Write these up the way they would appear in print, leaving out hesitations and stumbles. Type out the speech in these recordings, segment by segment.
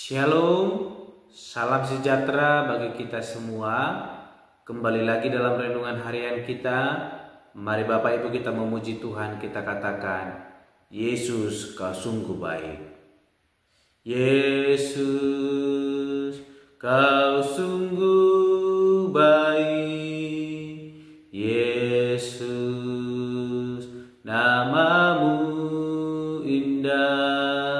Shalom, salam sejahtera bagi kita semua. Kembali lagi dalam renungan harian kita. Mari Bapak Ibu kita memuji Tuhan, kita katakan, Yesus kau sungguh baik. Yesus kau sungguh baik. Yesus namamu indah.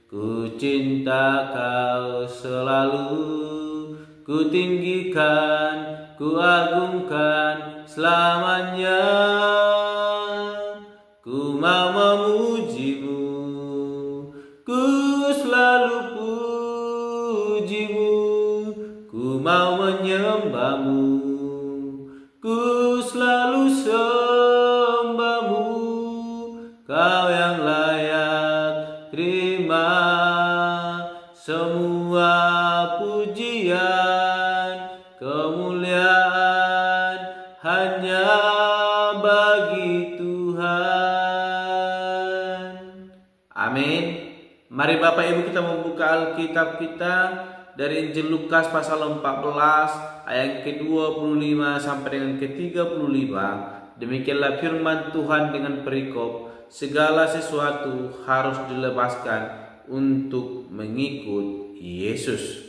Ku cinta kau selalu, ku tinggikan, ku agungkan selamanya. Ku mau memujimu, ku selalu pujimu. Ku mau menyembahmu, ku selalu sembahmu. Kau yang layak terima semua pujian, kemuliaan hanya bagi Tuhan. Amin. Mari Bapak Ibu kita membuka Alkitab kita dari Injil Lukas pasal 14 ayat ke-25 sampai dengan ke-35. Demikianlah firman Tuhan dengan perikop, segala sesuatu harus dilepaskan untuk mengikut Yesus.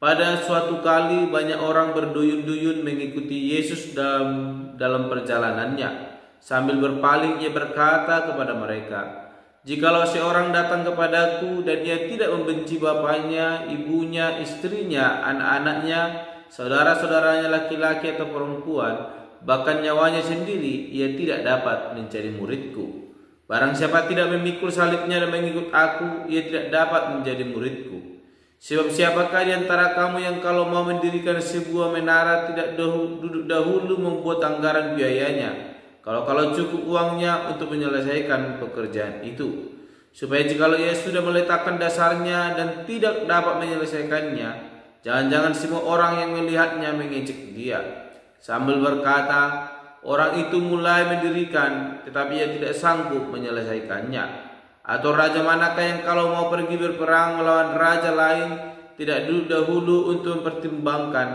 Pada suatu kali banyak orang berduyun-duyun mengikuti Yesus dalam perjalanannya. Sambil berpaling ia berkata kepada mereka, "Jikalau seorang datang kepadaku dan ia tidak membenci bapaknya, ibunya, istrinya, anak-anaknya, saudara-saudaranya laki-laki atau perempuan, bahkan nyawanya sendiri, ia tidak dapat menjadi muridku. Barang siapa tidak memikul salibnya dan mengikut aku, ia tidak dapat menjadi muridku. Sebab siapakah di antara kamu yang kalau mau mendirikan sebuah menara tidak duduk dahulu membuat anggaran biayanya, kalau cukup uangnya untuk menyelesaikan pekerjaan itu, supaya jikalau ia sudah meletakkan dasarnya dan tidak dapat menyelesaikannya, jangan-jangan semua orang yang melihatnya mengejek dia, sambil berkata, orang itu mulai mendirikan, tetapi ia tidak sanggup menyelesaikannya. Atau raja manakah yang kalau mau pergi berperang melawan raja lain, tidak duduk dahulu untuk mempertimbangkan,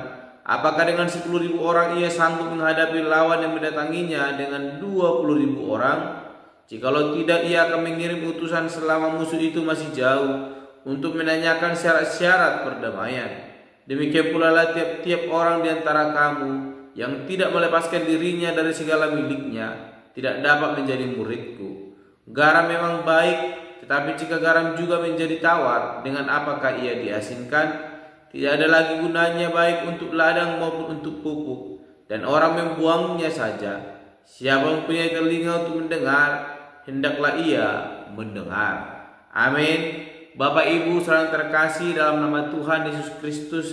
apakah dengan 10.000 orang ia sanggup menghadapi lawan yang mendatanginya dengan 20.000 orang? Jikalau tidak, ia akan mengirim utusan selama musuh itu masih jauh, untuk menanyakan syarat-syarat perdamaian. Demikian pula lah tiap-tiap orang di antara kamu yang tidak melepaskan dirinya dari segala miliknya, tidak dapat menjadi muridku. Garam memang baik, tetapi jika garam juga menjadi tawar, dengan apakah ia diasinkan? Tidak ada lagi gunanya baik untuk ladang maupun untuk pupuk, dan orang membuangnya saja. Siapa mempunyai telinga untuk mendengar, hendaklah ia mendengar. Amin. Bapak Ibu saudara terkasih, dalam nama Tuhan Yesus Kristus,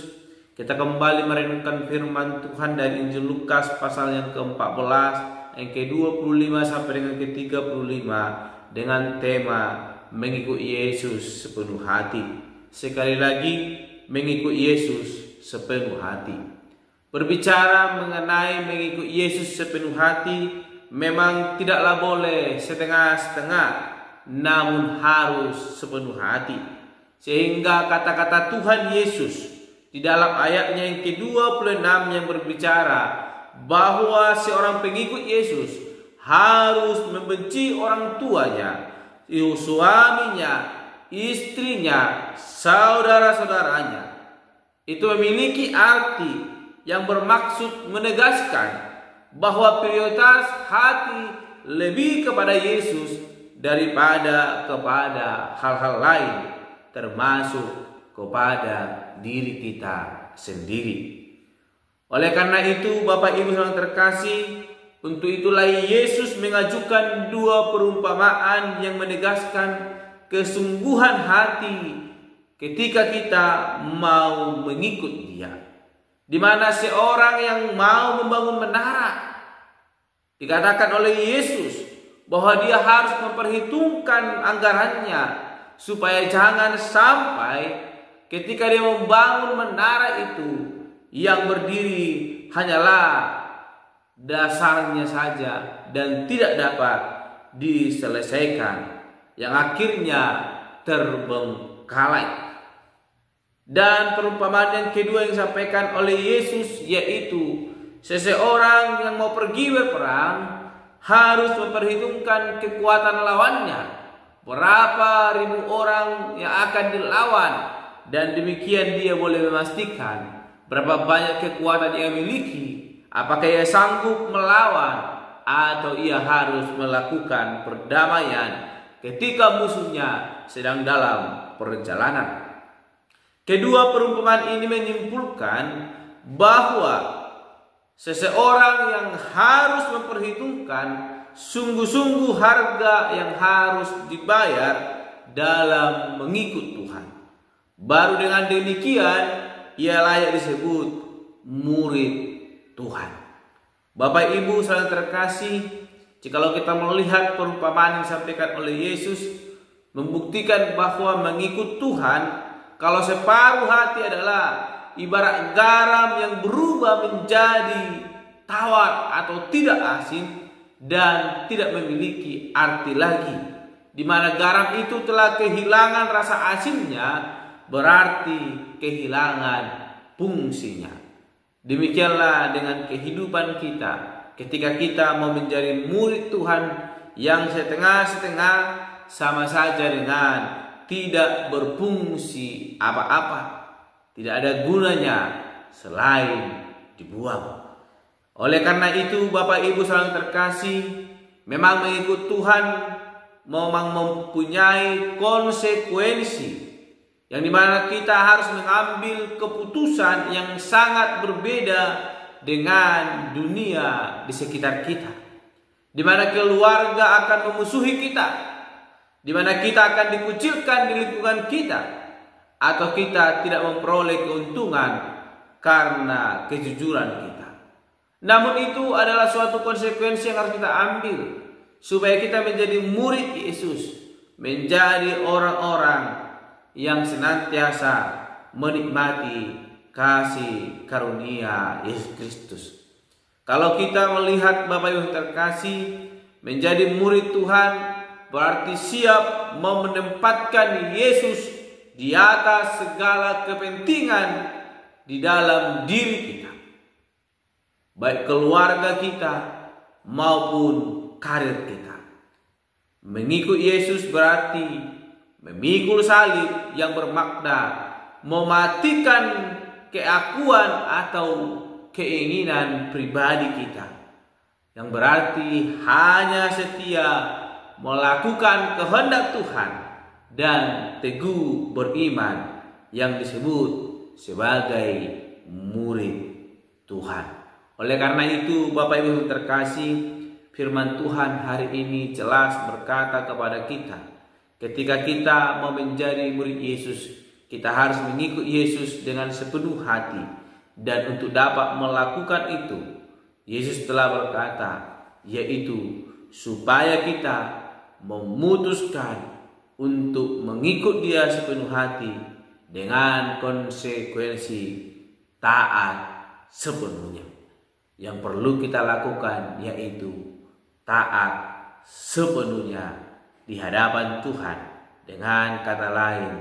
kita kembali merenungkan firman Tuhan dari Injil Lukas pasal yang ke-14 yang ke-25 sampai dengan ke-35 dengan tema mengikut Yesus sepenuh hati. Sekali lagi, mengikut Yesus sepenuh hati. Berbicara mengenai mengikut Yesus sepenuh hati, memang tidaklah boleh setengah-setengah, namun harus sepenuh hati. Sehingga kata-kata Tuhan Yesus di dalam ayatnya yang ke-26 yang berbicara bahwa seorang pengikut Yesus harus membenci orang tuanya, suaminya, istrinya, saudara-saudaranya. Itu memiliki arti yang bermaksud menegaskan bahwa prioritas hati lebih kepada Yesus daripada kepada hal-hal lain, termasuk kepada diri kita sendiri. Oleh karena itu, Bapak Ibu yang terkasih, untuk itulah Yesus mengajukan dua perumpamaan yang menegaskan kesungguhan hati ketika kita mau mengikut Dia. Di mana seorang yang mau membangun menara, dikatakan oleh Yesus bahwa dia harus memperhitungkan anggarannya, supaya jangan sampai ketika dia membangun menara itu, yang berdiri hanyalah dasarnya saja dan tidak dapat diselesaikan. yang akhirnya terbengkalai. Dan perumpamaan yang kedua yang disampaikan oleh Yesus yaitu seseorang yang mau pergi berperang harus memperhitungkan kekuatan lawannya, berapa ribu orang yang akan dilawan, dan demikian dia boleh memastikan berapa banyak kekuatan yang miliki, apakah ia sanggup melawan atau ia harus melakukan perdamaian ketika musuhnya sedang dalam perjalanan. Kedua perumpamaan ini menyimpulkan bahwa seseorang yang harus memperhitungkan sungguh-sungguh harga yang harus dibayar dalam mengikut Tuhan. Baru dengan demikian ia layak disebut murid Tuhan. Bapak Ibu saudara terkasih, jikalau kita melihat perumpamaan yang disampaikan oleh Yesus membuktikan bahwa mengikut Tuhan, kalau separuh hati adalah ibarat garam yang berubah menjadi tawar atau tidak asin dan tidak memiliki arti lagi, di mana garam itu telah kehilangan rasa asinnya, berarti kehilangan fungsinya. Demikianlah dengan kehidupan kita ketika kita mau menjadi murid Tuhan yang setengah-setengah, sama saja dengan tidak berfungsi apa-apa, tidak ada gunanya selain dibuang. Oleh karena itu Bapak Ibu saudara terkasih, memang mengikut Tuhan memang mempunyai konsekuensi, yang dimana kita harus mengambil keputusan yang sangat berbeda dengan dunia di sekitar kita, di mana keluarga akan memusuhi kita, di mana kita akan dikucilkan di lingkungan kita, atau kita tidak memperoleh keuntungan karena kejujuran kita. Namun itu adalah suatu konsekuensi yang harus kita ambil supaya kita menjadi murid Yesus, menjadi orang-orang yang senantiasa menikmati kasih karunia Yesus Kristus. Kalau kita melihat Bapak Ibu terkasih, menjadi murid Tuhan berarti siap menempatkan Yesus di atas segala kepentingan di dalam diri kita, baik keluarga kita maupun karir kita. Mengikut Yesus berarti memikul salib yang bermakna mematikan keakuan atau keinginan pribadi kita, yang berarti hanya setia melakukan kehendak Tuhan dan teguh beriman yang disebut sebagai murid Tuhan. Oleh karena itu Bapak Ibu terkasih, firman Tuhan hari ini jelas berkata kepada kita, ketika kita mau menjadi murid Yesus, kita harus mengikut Yesus dengan sepenuh hati. Dan untuk dapat melakukan itu, Yesus telah berkata, yaitu supaya kita memutuskan untuk mengikut Dia sepenuh hati dengan konsekuensi taat sepenuhnya. Yang perlu kita lakukan yaitu taat sepenuhnya di hadapan Tuhan, dengan kata lain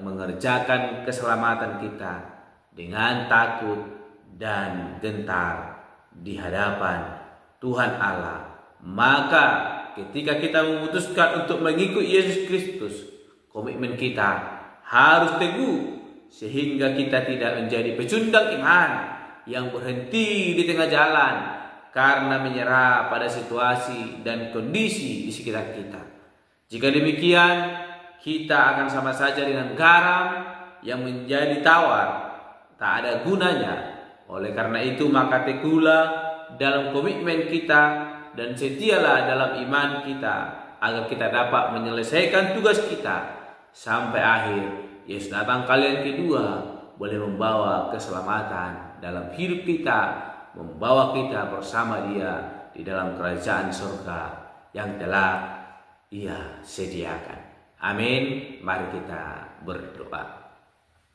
mengerjakan keselamatan kita dengan takut dan gentar di hadapan Tuhan Allah. Maka ketika kita memutuskan untuk mengikut Yesus Kristus, komitmen kita harus teguh sehingga kita tidak menjadi pecundang iman yang berhenti di tengah jalan karena menyerah pada situasi dan kondisi di sekitar kita. Jika demikian, kita akan sama saja dengan garam yang menjadi tawar, tak ada gunanya. Oleh karena itu, maka teguhlah dalam komitmen kita dan setialah dalam iman kita, agar kita dapat menyelesaikan tugas kita sampai akhir Yesus datang kali yang kedua, boleh membawa keselamatan dalam hidup kita, membawa kita bersama Dia di dalam kerajaan surga yang telah Ia sediakan. Amin. Mari kita berdoa.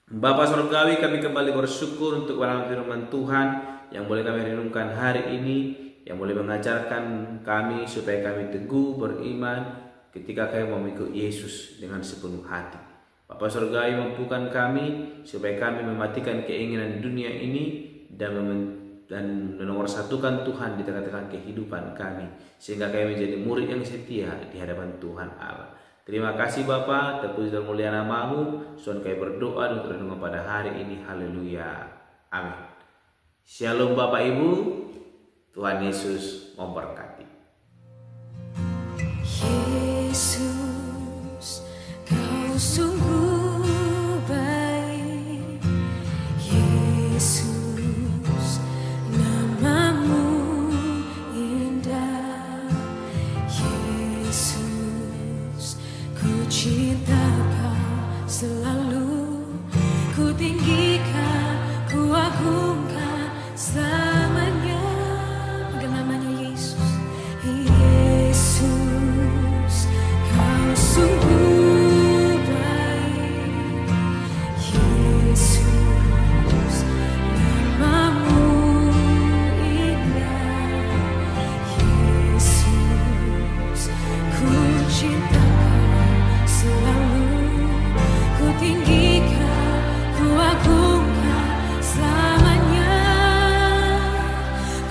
Bapa Surgawi, kami kembali bersyukur untuk firman Tuhan yang boleh kami renungkan hari ini, yang boleh mengajarkan kami supaya kami teguh beriman ketika kami memikul Yesus dengan sepenuh hati. Bapa Surgawi, mampukan kami supaya kami mematikan keinginan dunia ini dan nomor satukan Tuhan di tengah-tengah kehidupan kami, sehingga kami menjadi murid yang setia di hadapan Tuhan Allah. Terima kasih Bapa, terpuji dan mulia nama-Mu. Tuhan, kami berdoa untuk renungan pada hari ini. Haleluya. Amin. Shalom Bapak Ibu, Tuhan Yesus memberkati. Yesus, Kau sungguh baik. Yesus, nama-Mu indah. Yesus, ku cinta Kau selalu, ku tinggikan, ku agungkan selamanya. Panggil namanya Yesus. Yesus, Kau sungguh baik. Yesus, nama-Mu indah. Yesus, ku cinta Kau selalu, ku tinggikan, ku agungkan selamanya.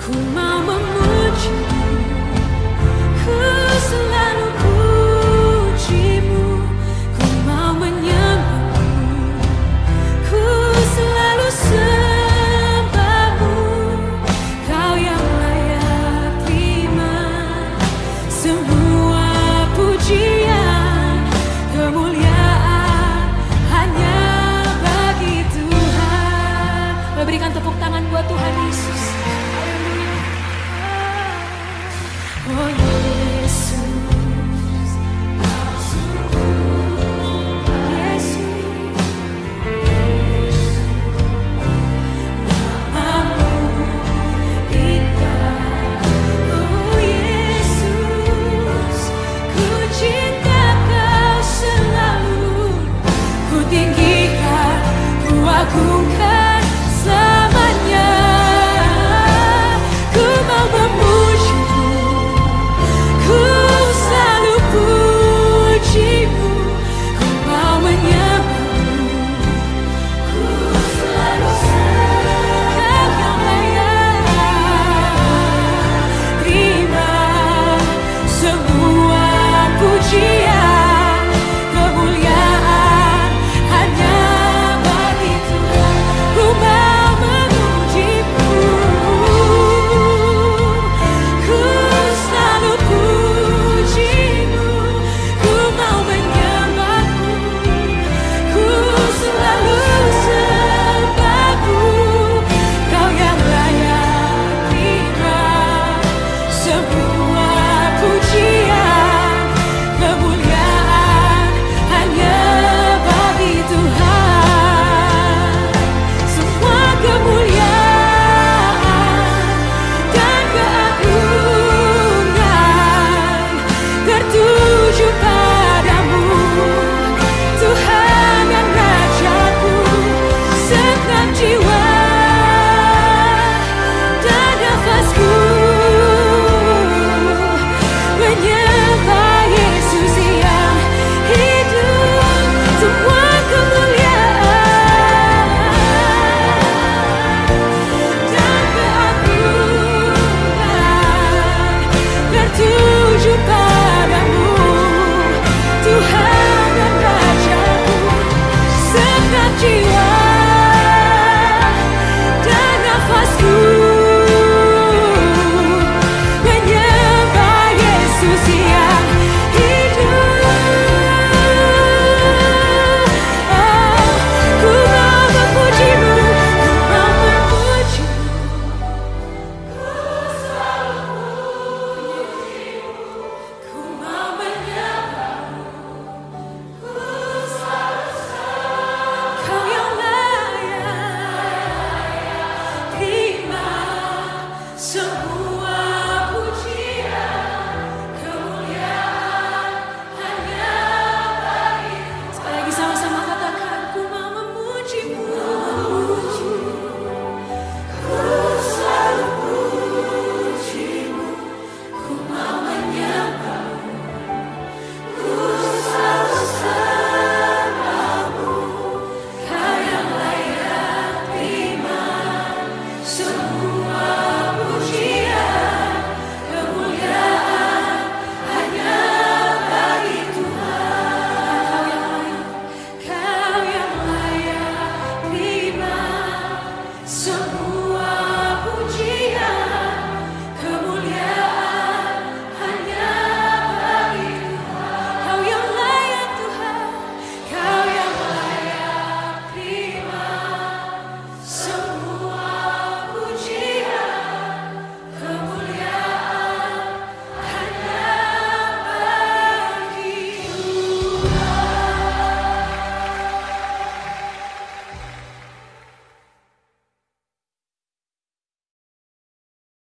Ku mau memuji-Mu, ku selalu puji-Mu. Ku mau menyembah-Mu, ku selalu sembah-Mu. Kau yang layak terima semua pujian, kemuliaan hanya bagi Tuhan. Mari berikan tepuk tangan buat Tuhan Yesus. Haleluya. Oh